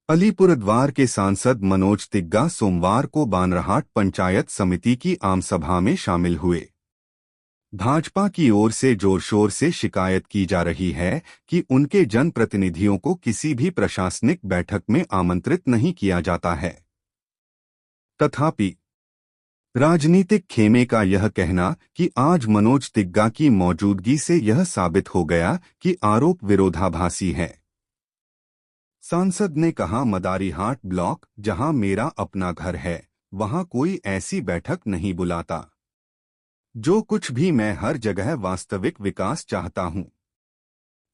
अलीपुरद्वार के सांसद मनोज तिग्गा सोमवार को बानरहाट पंचायत समिति की आमसभा में शामिल हुए। भाजपा की ओर से जोर शोर से शिकायत की जा रही है कि उनके जनप्रतिनिधियों को किसी भी प्रशासनिक बैठक में आमंत्रित नहीं किया जाता है। तथापि राजनीतिक खेमे का यह कहना कि आज मनोज तिग्गा की मौजूदगी से यह साबित हो गया कि आरोप विरोधाभासी है। सांसद ने कहा, मदारीहाट ब्लॉक जहां मेरा अपना घर है वहां कोई ऐसी बैठक नहीं बुलाता। जो कुछ भी मैं हर जगह वास्तविक विकास चाहता हूं।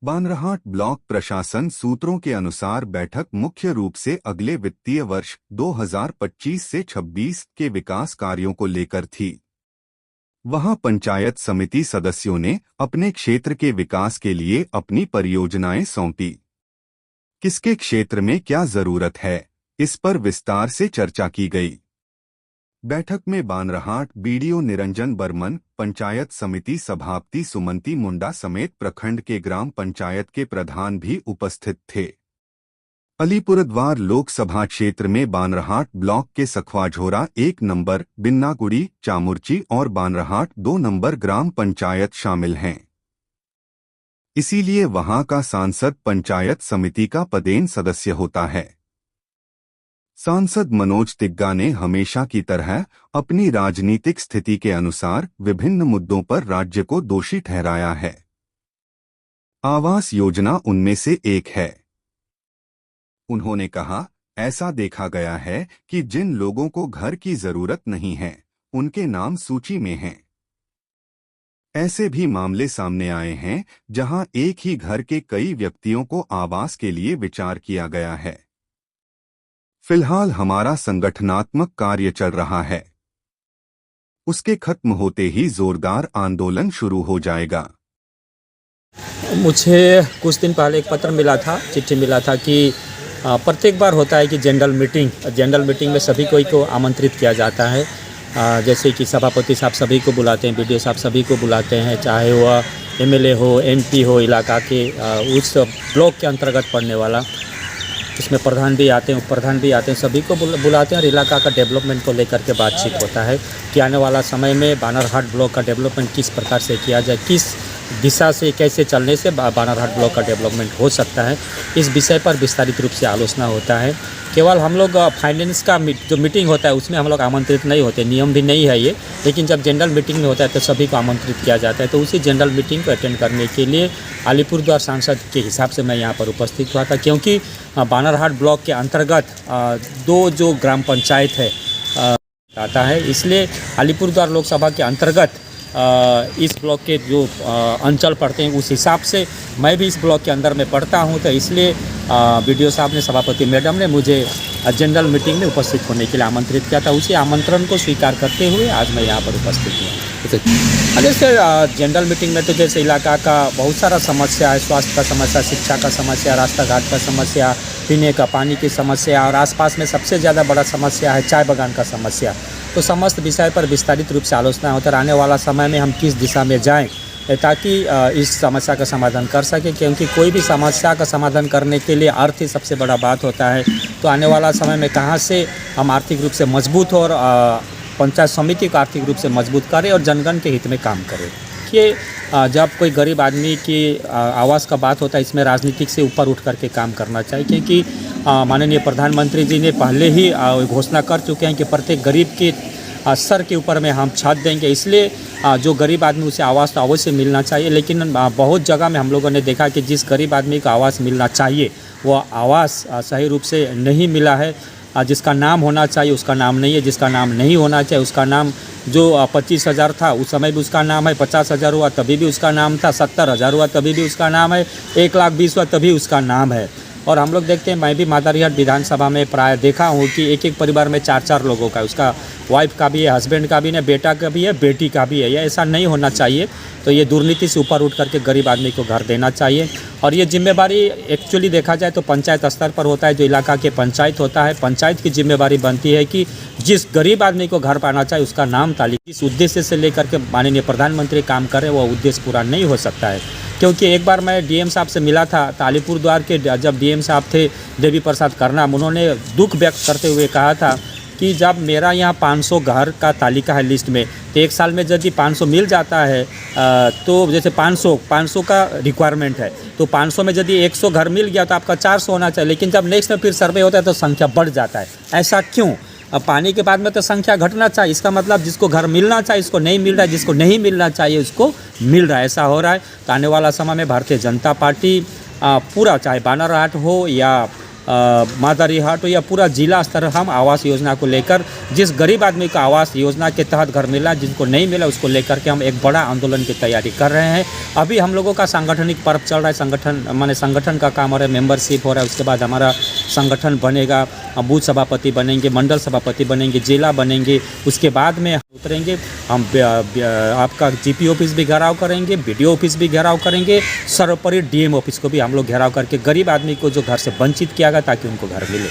बानरहाट ब्लॉक प्रशासन सूत्रों के अनुसार बैठक मुख्य रूप से अगले वित्तीय वर्ष 2025 से 26 के विकास कार्यों को लेकर थी। वहां पंचायत समिति सदस्यों ने अपने क्षेत्र के विकास के लिए अपनी परियोजनाएं सौंपी। किसके क्षेत्र में क्या जरूरत है, इस पर विस्तार से चर्चा की गई। बैठक में बानरहाट बीडीओ निरंजन बर्मन, पंचायत समिति सभापति सुमंती मुंडा समेत प्रखंड के ग्राम पंचायत के प्रधान भी उपस्थित थे। अलीपुरद्वार लोकसभा क्षेत्र में बानरहाट ब्लॉक के सखवाझोरा 1 नंबर, बिन्नागुड़ी, चामुर्ची और बानरहाट 2 नंबर ग्राम पंचायत शामिल हैं। इसीलिए वहां का सांसद पंचायत समिति का पदेन सदस्य होता है। सांसद मनोज तिग्गा ने हमेशा की तरह अपनी राजनीतिक स्थिति के अनुसार विभिन्न मुद्दों पर राज्य को दोषी ठहराया है। आवास योजना उनमें से एक है। उन्होंने कहा, ऐसा देखा गया है कि जिन लोगों को घर की जरूरत नहीं है उनके नाम सूची में हैं। ऐसे भी मामले सामने आए हैं जहां एक ही घर के कई व्यक्तियों को आवास के लिए विचार किया गया है। फिलहाल हमारा संगठनात्मक कार्य चल रहा है। उसके खत्म होते ही जोरदार आंदोलन शुरू हो जाएगा। मुझे कुछ दिन पहले एक पत्र मिला था, चिट्ठी मिला था कि प्रत्येक बार होता है कि जनरल मीटिंग में सभी को आमंत्रित किया जाता है। जैसे कि सभापति साहब सभी को बुलाते हैं, बीडीओ साहब सभी को बुलाते हैं, चाहे वह एमएलए हो, एमपी हो, इलाका के उस ब्लॉक के अंतर्गत पड़ने वाला, इसमें प्रधान भी आते हैं, उप प्रधान भी आते हैं, सभी को बुलाते हैं और इलाका का डेवलपमेंट को लेकर के बातचीत होता है कि आने वाला समय में बानरहाट ब्लॉक का डेवलपमेंट किस प्रकार से किया जाए, किस दिशा से कैसे चलने से बानरहाट ब्लॉक का डेवलपमेंट हो सकता है। इस विषय पर विस्तारित रूप से आलोचना होता है। केवल हम लोग फाइनेंस का जो मीटिंग होता है उसमें हम लोग आमंत्रित नहीं होते, नियम भी नहीं है ये, लेकिन जब जनरल मीटिंग में होता है तो सभी को आमंत्रित किया जाता है। तो उसी जनरल मीटिंग को अटेंड करने के लिए अलीपुरद्वार सांसद के हिसाब से मैं यहाँ पर उपस्थित हुआ था, क्योंकि बानरहाट ब्लॉक के अंतर्गत 2 जो ग्राम पंचायत है आता है, इसलिए अलीपुरद्वार लोकसभा के अंतर्गत इस ब्लॉक के जो अंचल पड़ते हैं उस हिसाब से मैं भी इस ब्लॉक के अंदर में पढ़ता हूं। तो इसलिए बीडीओ साहब ने, सभापति मैडम ने मुझे जनरल मीटिंग में उपस्थित होने के लिए आमंत्रित किया था। उसी आमंत्रण को स्वीकार करते हुए आज मैं यहाँ पर उपस्थित हूँ। जैसे जनरल मीटिंग में तो जैसे इलाका का बहुत सारा समस्या है, स्वास्थ्य का समस्या, शिक्षा का समस्या, रास्ता घाट का समस्या, पीने का पानी की समस्या और आसपास में सबसे ज़्यादा बड़ा समस्या है चाय बागान का समस्या। तो समस्त विषय पर विस्तारित रूप से आलोचना होता है। आने वाला समय में हम किस दिशा में जाएं ताकि इस समस्या का समाधान कर सकें, क्योंकि कोई भी समस्या का समाधान करने के लिए अर्थ ही सबसे बड़ा बात होता है। तो आने वाला समय में कहां से हम आर्थिक रूप से मजबूत हो और पंचायत समिति को आर्थिक रूप से मजबूत करें और जनगण के हित में काम करें। कि जब कोई गरीब आदमी की आवास का बात होता है, इसमें राजनीतिक से ऊपर उठ करके काम करना चाहिए, क्योंकि माननीय प्रधानमंत्री जी ने पहले ही घोषणा कर चुके हैं कि प्रत्येक गरीब के सर के ऊपर में हम छत देंगे। इसलिए जो गरीब आदमी उसे आवास तो अवश्य मिलना चाहिए, लेकिन बहुत जगह में हम लोगों ने देखा कि जिस गरीब आदमी को आवास मिलना चाहिए वो आवास सही रूप से नहीं मिला है। जिसका नाम होना चाहिए उसका नाम नहीं है, जिसका नाम नहीं होना चाहिए उसका नाम, जो 25,000 था उस समय भी उसका नाम है, 50,000 हुआ तभी भी उसका नाम था, 70,000 हुआ तभी भी उसका नाम है, 1,20,000 हुआ तभी उसका नाम है। और हम लोग देखते हैं, मैं भी मादारीहाट विधानसभा में प्राय देखा हूँ कि एक परिवार में 4 लोगों का, उसका वाइफ का भी है, हस्बैंड का भी है, बेटा का भी है, बेटी का भी है। ये ऐसा नहीं होना चाहिए। तो ये दुर्नीति से ऊपर उठ करके गरीब आदमी को घर देना चाहिए। और ये जिम्मेवारी एक्चुअली देखा जाए तो पंचायत स्तर पर होता है, जो इलाका के पंचायत होता है, पंचायत की जिम्मेवारी बनती है कि जिस गरीब आदमी को घर पाना चाहिए उसका नाम तालिका, इस उद्देश्य से लेकर के माननीय प्रधानमंत्री काम करें, वो उद्देश्य पूरा नहीं हो सकता है। क्योंकि एक बार मैं डीएम साहब से मिला था अलीपुर द्वार के, जब डीएम साहब थे देवी प्रसाद करनाम, उन्होंने दुख व्यक्त करते हुए कहा था कि जब मेरा यहाँ 500 घर का तालिका है लिस्ट में, तो एक साल में यदि 500 मिल जाता है तो जैसे 500 का रिक्वायरमेंट है, तो 500 में यदि 100 घर मिल गया तो आपका 400 होना चाहिए, लेकिन जब नेक्स्ट में फिर सर्वे होता है तो संख्या बढ़ जाता है। ऐसा क्यों? अब पानी के बाद में तो संख्या घटना चाहिए, इसका मतलब जिसको घर मिलना चाहिए उसको नहीं मिल रहा है, जिसको नहीं मिलना चाहिए उसको मिल रहा है, ऐसा हो रहा है। तो आने वाला समय में भारतीय जनता पार्टी पूरा, चाहे बानरहाट हो या मादरीहाट हो या पूरा जिला स्तर, हम आवास योजना को लेकर, जिस गरीब आदमी को आवास योजना के तहत घर मिला, जिनको नहीं मिला उसको लेकर के हम एक बड़ा आंदोलन की तैयारी कर रहे हैं। अभी हम लोगों का सांगठनिक पर्व चल रहा है, संगठन का काम हो रहा है, मेंबरशिप हो रहा है। उसके बाद हमारा संगठन बनेगा, बूथ सभापति बनेंगे, मंडल सभापति बनेंगे, जिला बनेंगे। उसके बाद में उतरेंगे हम, आपका जीपी ऑफिस भी घेराव करेंगे, बीडीओ ऑफिस भी घेराव करेंगे, सर्वोपरि डीएम ऑफिस को भी हम लोग घेराव करके गरीब आदमी को जो घर से वंचित किया गया ताकि उनको घर मिले।